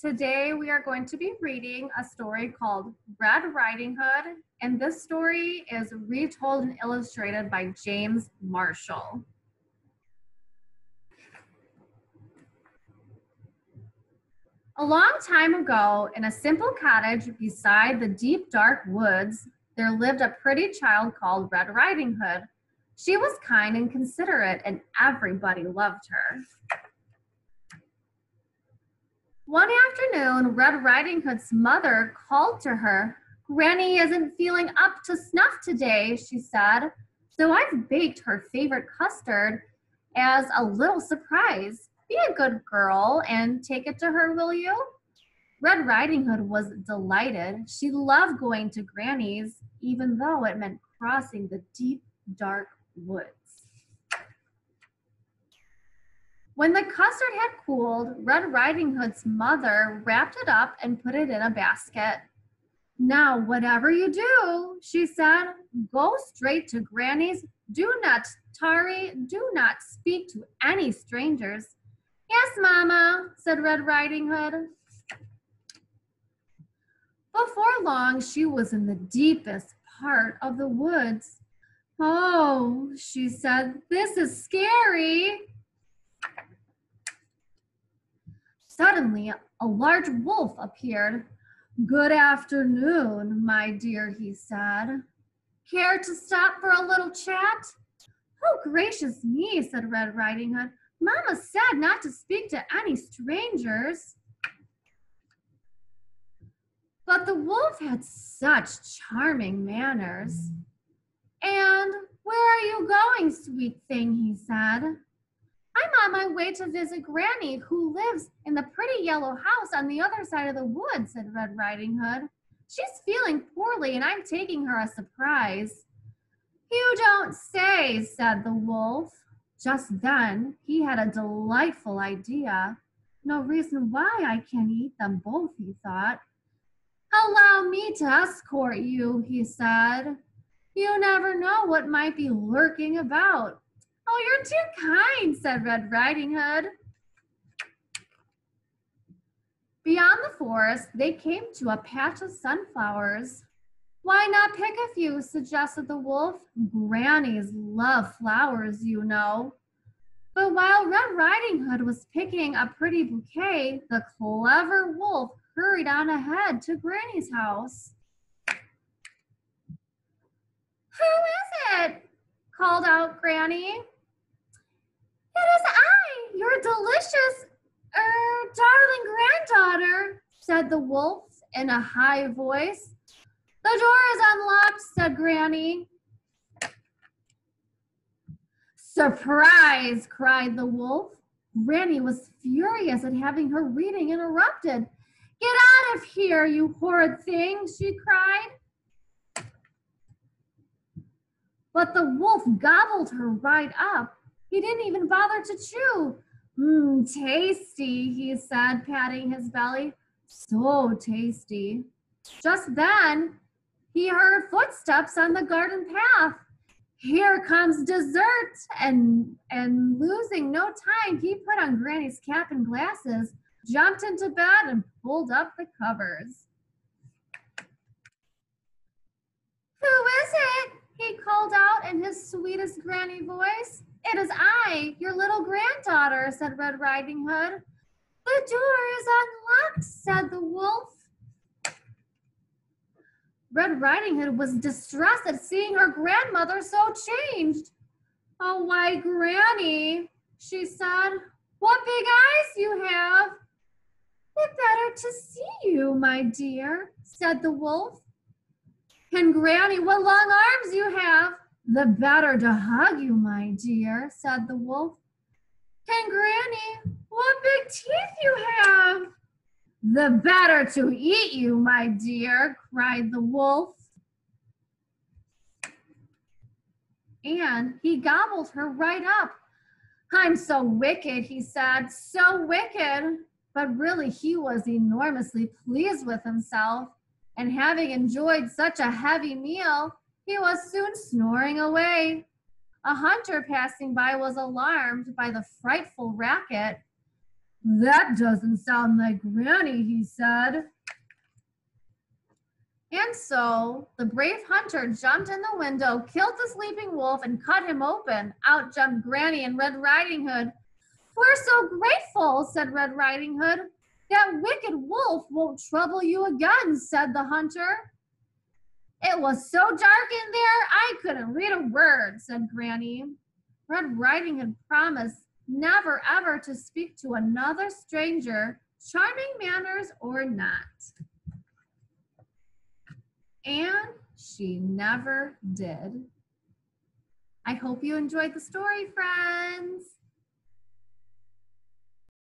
Today we are going to be reading a story called Red Riding Hood, and this story is retold and illustrated by James Marshall. A long time ago, in a simple cottage beside the deep, dark woods, there lived a pretty child called Red Riding Hood. She was kind and considerate, and everybody loved her. One afternoon, Red Riding Hood's mother called to her. "Granny isn't feeling up to snuff today," she said, "so I've baked her favorite custard as a little surprise. Be a good girl and take it to her, will you?" Red Riding Hood was delighted. She loved going to Granny's, even though it meant crossing the deep, dark woods. When the custard had cooled, Red Riding Hood's mother wrapped it up and put it in a basket. "Now, whatever you do," she said, "go straight to Granny's. Do not tarry, do not speak to any strangers." "Yes, Mama," said Red Riding Hood. Before long, she was in the deepest part of the woods. "Oh," she said, "this is scary." Suddenly, a large wolf appeared. "Good afternoon, my dear," he said. "Care to stop for a little chat?" "Oh, gracious me," said Red Riding Hood. "Mama said not to speak to any strangers." But the wolf had such charming manners. "And where are you going, sweet thing?" he said. "I'm on my way to visit Granny, who lives in the pretty yellow house on the other side of the wood," said Red Riding Hood. "She's feeling poorly, and I'm taking her a surprise." "You don't say," said the wolf. Just then, he had a delightful idea. "No reason why I can't eat them both," he thought. "Allow me to escort you," he said. "You never know what might be lurking about." "Oh, you're too kind," said Red Riding Hood. Beyond the forest, they came to a patch of sunflowers. "Why not pick a few?" suggested the wolf. "Grannies love flowers, you know." But while Red Riding Hood was picking a pretty bouquet, the clever wolf hurried on ahead to Granny's house. "Who is it?" called out Granny. "It is I, your delicious, darling granddaughter," said the wolf in a high voice. "The door is unlocked," said Granny. "Surprise!" cried the wolf. Granny was furious at having her reading interrupted. "Get out of here, you horrid thing," she cried. But the wolf gobbled her right up. He didn't even bother to chew. Tasty," he said, patting his belly. "So tasty." Just then, he heard footsteps on the garden path. "Here comes dessert," and losing no time, he put on Granny's cap and glasses, jumped into bed, and pulled up the covers. "Who is it?" he called out in his sweetest Granny voice. "It is I, your little granddaughter," said Red Riding Hood. "The door is unlocked," said the wolf. Red Riding Hood was distressed at seeing her grandmother so changed. "Oh, why, Granny," she said, "what big eyes you have." "The better to see you, my dear," said the wolf. "And Granny, what long arms you have." "The better to hug you, my dear," said the wolf. "And Granny, what big teeth you have." "The better to eat you, my dear," cried the wolf. And he gobbled her right up. "I'm so wicked," he said, "so wicked." But really, he was enormously pleased with himself. And having enjoyed such a heavy meal, he was soon snoring away. A hunter passing by was alarmed by the frightful racket. That doesn't sound like Granny, he said. And so the brave hunter jumped in the window, killed the sleeping wolf, and cut him open. Out jumped Granny and Red Riding Hood. We're so grateful, said Red Riding Hood. That wicked wolf won't trouble you again, said the hunter. It was so dark in there, I couldn't read a word, said Granny. Red Riding Hood promised never ever to speak to another stranger, charming manners or not. And she never did. I hope you enjoyed the story, friends.